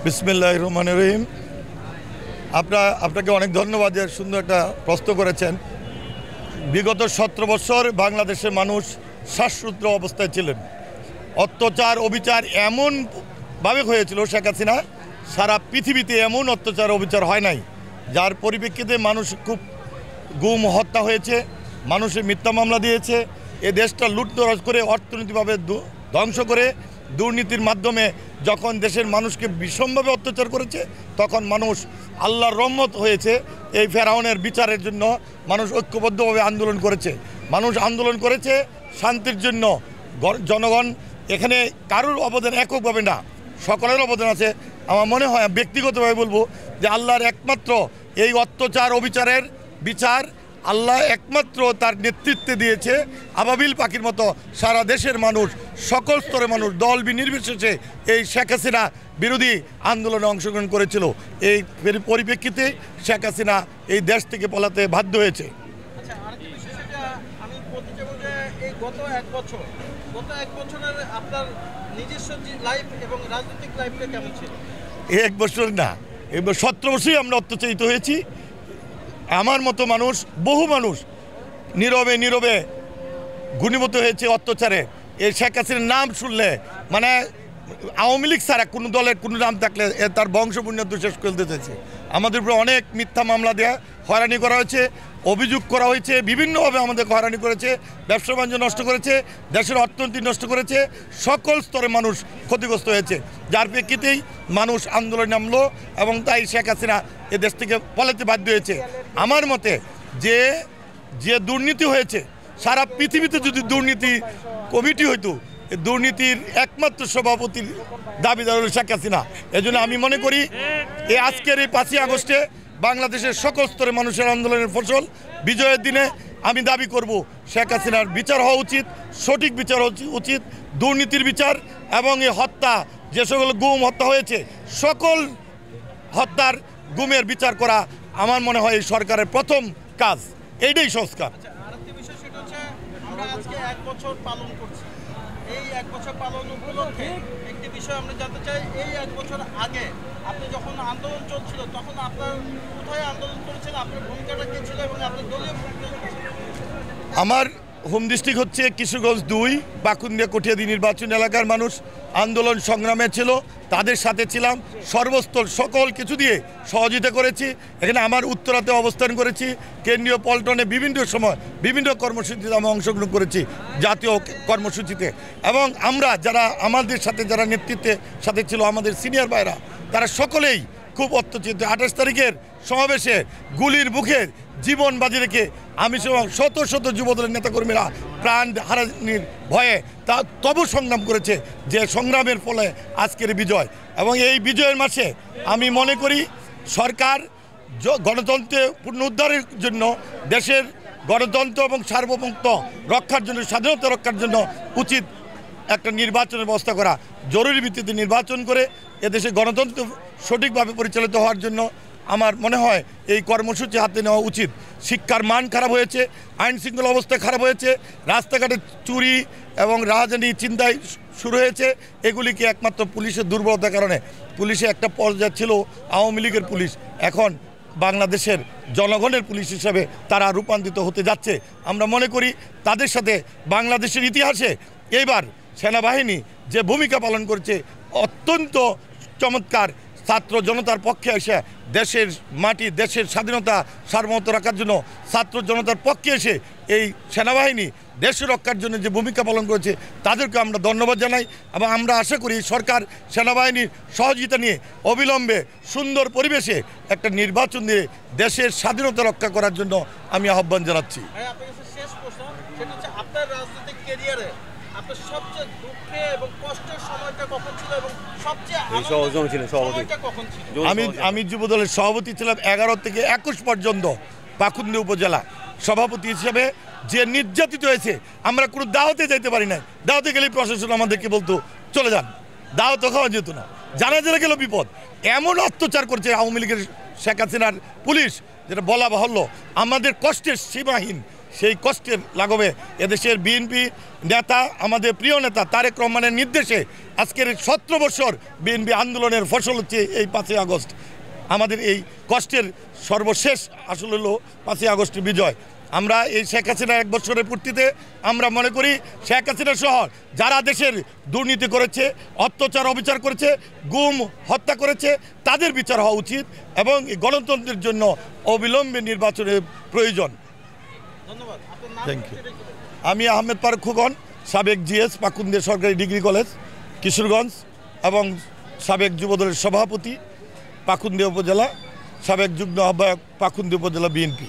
বিসমিল্লাহির রহমানির রহিম। আপনাকে অনেক ধন্যবাদ, যে সুন্দর একটা প্রশ্ন করেছেন। বিগত 17 বছর বাংলাদেশের মানুষ শ্বাসরুদ্ধ অবস্থায় ছিলেন। অত্যাচার অবিচার এমনভাবে হয়েছিল, শেখ হাসিনা সারা পৃথিবীতে এমন অত্যাচার অবিচার হয় নাই, যার পরিপ্রেক্ষিতে মানুষ খুব গুম হত্যা হয়েছে, মানুষের মিথ্যা মামলা দিয়েছে, এ দেশটা লুটতরাজ করে অর্থনৈতিকভাবে ধ্বংস করে দুর্নীতির মাধ্যমে যখন দেশের মানুষকে ভীষণভাবে অত্যাচার করেছে, তখন মানুষ আল্লাহর রহমত হয়েছে। এই ফেরাউনের বিচারের জন্য মানুষ ঐক্যবদ্ধভাবে আন্দোলন করেছে। মানুষ আন্দোলন করেছে শান্তির জন্য। জনগণ এখানে কারোর অবদান এককভাবে না, সকলের অবদান আছে। আমার মনে হয়, ব্যক্তিগতভাবে বলবো, যে আল্লাহর একমাত্র এই অত্যাচার অবিচারের বিচার আল্লাহ একমাত্র তার নেতৃত্বে দিয়েছে। আবাবিল পাখির মতো সারা দেশের মানুষ, সকল স্তরের মানুষ, দল নির্বিশেষে এই শেখ হাসিনা বিরোধী আন্দোলনে অংশগ্রহণ করেছিল। এই পরিপ্রেক্ষিতে শেখ হাসিনা এই দেশ থেকে পলাতে বাধ্য হয়েছে। গত এক বছরের আপনার নিজস্ব লাইফ এবং রাজনৈতিক লাইফটা কেমন ছিল? এক বছর না, এবার 17 বছরই আমরা অত্যাচারিত হয়েছি। আমার মতো মানুষ, বহু মানুষ নীরবে নীরবে ঘনীভূত হয়েছে অত্যাচারে। এই শেখ হাসিনার নাম শুনলে, মানে আওয়ামী লীগ ছাড়া কোনো দলের কোনো নাম থাকলে তার বংশপুণ্য শেষ করে দিতেছে। আমাদের উপরে অনেক মিথ্যা মামলা দেওয়া, হয়রানি করা হয়েছে, অভিযোগ করা হয়েছে, বিভিন্নভাবে আমাদেরকে হয়রানি করেছে, ব্যবসা বাণিজ্য নষ্ট করেছে, দেশের অর্থনীতি নষ্ট করেছে, সকল স্তরে মানুষ ক্ষতিগ্রস্ত হয়েছে। যার প্রেক্ষিতেই মানুষ আন্দোলনে নামলো এবং তাই শেখ হাসিনা এ দেশ থেকে পালাতে বাধ্য হয়েছে। আমার মতে যে দুর্নীতি হয়েছে, সারা পৃথিবীতে যদি দুর্নীতি কমিটি হইতো, দুর্নীতির একমাত্র সভাপতির দাবিদার হল শেখ হাসিনা। এজন্য আমি মনে করি আজকের এই 5ই আগস্টে বাংলাদেশের সকল স্তরে মানুষের আন্দোলনের ফসল বিজয়ের দিনে আমি দাবি করব, শেখ হাসিনার বিচার হওয়া উচিত, সঠিক বিচার উচিত, দুর্নীতির বিচার, এবং এই হত্যা, যে সকল গুম হত্যা হয়েছে, সকল হত্যার গুমের বিচার করা আমার মনে হয় এই সরকারের প্রথম কাজ। এইটাই সংস্কার। আমরা আজকে 1 বছর পালন করছি। এই 1 বছর পালন উপলক্ষে একটি বিষয় আমরা জানতে চাই, এই 1 বছর আগে আপনি যখন আন্দোলন চলছিল, তখন আপনার কোথায় আন্দোলন করেছেন, আপনার ভূমিকাটা কী ছিল এবং আপনার দলীয় ভূমিকা কী ছিল? আমার হোম ডিস্ট্রিক্ট হচ্ছে কিশোরগঞ্জ 2, পাকুন্দিয়া কঠিয়াদি নির্বাচন এলাকার মানুষ আন্দোলন সংগ্রামে ছিল, তাদের সাথে ছিলাম, সর্বস্তর সকল কিছু দিয়ে সহযোগিতা করেছি। এখানে আমার উত্তরাতে অবস্থান করেছি, কেন্দ্রীয় পল্টনে বিভিন্ন সময় বিভিন্ন কর্মসূচিতে আমি অংশগ্রহণ করেছি, জাতীয় কর্মসূচিতে। এবং আমরা যারা আমাদের সাথে যারা নেতৃত্বের সাথে ছিল, আমাদের সিনিয়র ভাইরা, তারা সকলেই খুব অত্যাচারিত। 28 তারিখের সমাবেশে গুলির মুখে জীবন বাজি রেখে আমি সহ শত শত যুবদলের নেতাকর্মীরা প্রাণ হারানির ভয়ে তবু সংগ্রাম করেছে, যে সংগ্রামের ফলে আজকের বিজয়। এবং এই বিজয়ের মাসে আমি মনে করি সরকার গণতন্ত্রের পুনরুদ্ধারের জন্য, দেশের গণতন্ত্র এবং সার্বভৌমত্ব রক্ষার জন্য, স্বাধীনতা রক্ষার জন্য উচিত একটা নির্বাচনের ব্যবস্থা করা। জরুরি ভিত্তিতে নির্বাচন করে এদেশে গণতন্ত্র সঠিকভাবে পরিচালিত হওয়ার জন্য আমার মনে হয় এই কর্মসূচি হাতে নেওয়া উচিত। শিক্ষার মান খারাপ হয়েছে, আইন শৃঙ্খলা অবস্থা খারাপ হয়েছে, রাস্তাঘাটে চুরি এবং রাজধানী চিন্তায় শুরু হয়েছে। এগুলিকে একমাত্র পুলিশের দুর্বলতার কারণে, পুলিশে একটা পর্যায়ে ছিল আওয়ামী লীগের পুলিশ, এখন বাংলাদেশের জনগণের পুলিশ হিসাবে তারা রূপান্তরিত হতে যাচ্ছে। আমরা মনে করি তাদের সাথে বাংলাদেশের ইতিহাসে এইবার সেনাবাহিনী যে ভূমিকা পালন করছে অত্যন্ত চমৎকার। ছাত্র জনতার পক্ষে এসে দেশের মাটি, দেশের স্বাধীনতা সার্বভৌমত্ব রাখার জন্য ছাত্র জনতার পক্ষে এসে এই সেনাবাহিনী দেশ রক্ষার জন্য যে ভূমিকা পালন করেছে, তাদেরকে আমরা ধন্যবাদ জানাই। এবং আমরা আশা করি সরকার সেনাবাহিনীর সহযোগিতা নিয়ে অবিলম্বে সুন্দর পরিবেশে একটা নির্বাচন দিয়ে দেশের স্বাধীনতা রক্ষা করার জন্য আমি আহ্বান জানাচ্ছি। শেষ প্রশ্ন, সেটা হচ্ছে আপনার রাজনৈতিক ক্যারিয়ারে আপনার সবচেয়ে দুঃখে এবং কষ্টের সময়টা কখন ছিল এবং সবচেয়ে সময়টা কখন ছিল? আমি যুবদলের সভাপতি ছিলাম 11 থেকে 21 পর্যন্ত পাকুন্দিয়া উপজেলা সভাপতি হিসেবে। যে নির্যাতিত হয়েছে, আমরা কোনো দাওয়াতে যাইতে পারি না, দাওয়াতে গেলেই প্রশাসন আমাদেরকে বলতো চলে যান, দাওয়াত খাওয়া যেত না, জানাজানা গেল বিপদ। এমন অত্যাচার করছে আওয়ামী লীগের শেখ হাসিনার পুলিশ, যেটা বলা বাহুল্য। আমাদের কষ্টের সীমাহীন, সেই কষ্টের লাঘবে এদেশের বিএনপি নেতা, আমাদের প্রিয় নেতা তারেক রহমানের নির্দেশে আজকের 17 বছর বিএনপি আন্দোলনের ফসল হচ্ছে এই 5ই আগস্ট। আমাদের এই কষ্টের সর্বশেষ আসলে হলো 5ই আগস্টের বিজয়। আমরা এই শেখ হাসিনার 1 বছরের পূর্তিতে আমরা মনে করি শেখ হাসিনা সহ যারা দেশের দুর্নীতি করেছে, অত্যাচার অবিচার করেছে, গুম হত্যা করেছে, তাদের বিচার হওয়া উচিত এবং এই গণতন্ত্রের জন্য অবিলম্বে নির্বাচনের প্রয়োজন। ধন্যবাদ। আপনার নাম থ্যাংক ইউ। আমি আহমেদ ফারুক খোকন, সাবেক জিএস পাকুন্দিয়া সরকারি ডিগ্রি কলেজ কিশোরগঞ্জ এবং সাবেক যুবদলের সভাপতি পাকুন্দিয়া উপজেলা, সাবেক যুগ্ম আহ্বায়ক পাকুন্দিয়া উপজেলা বিএনপি।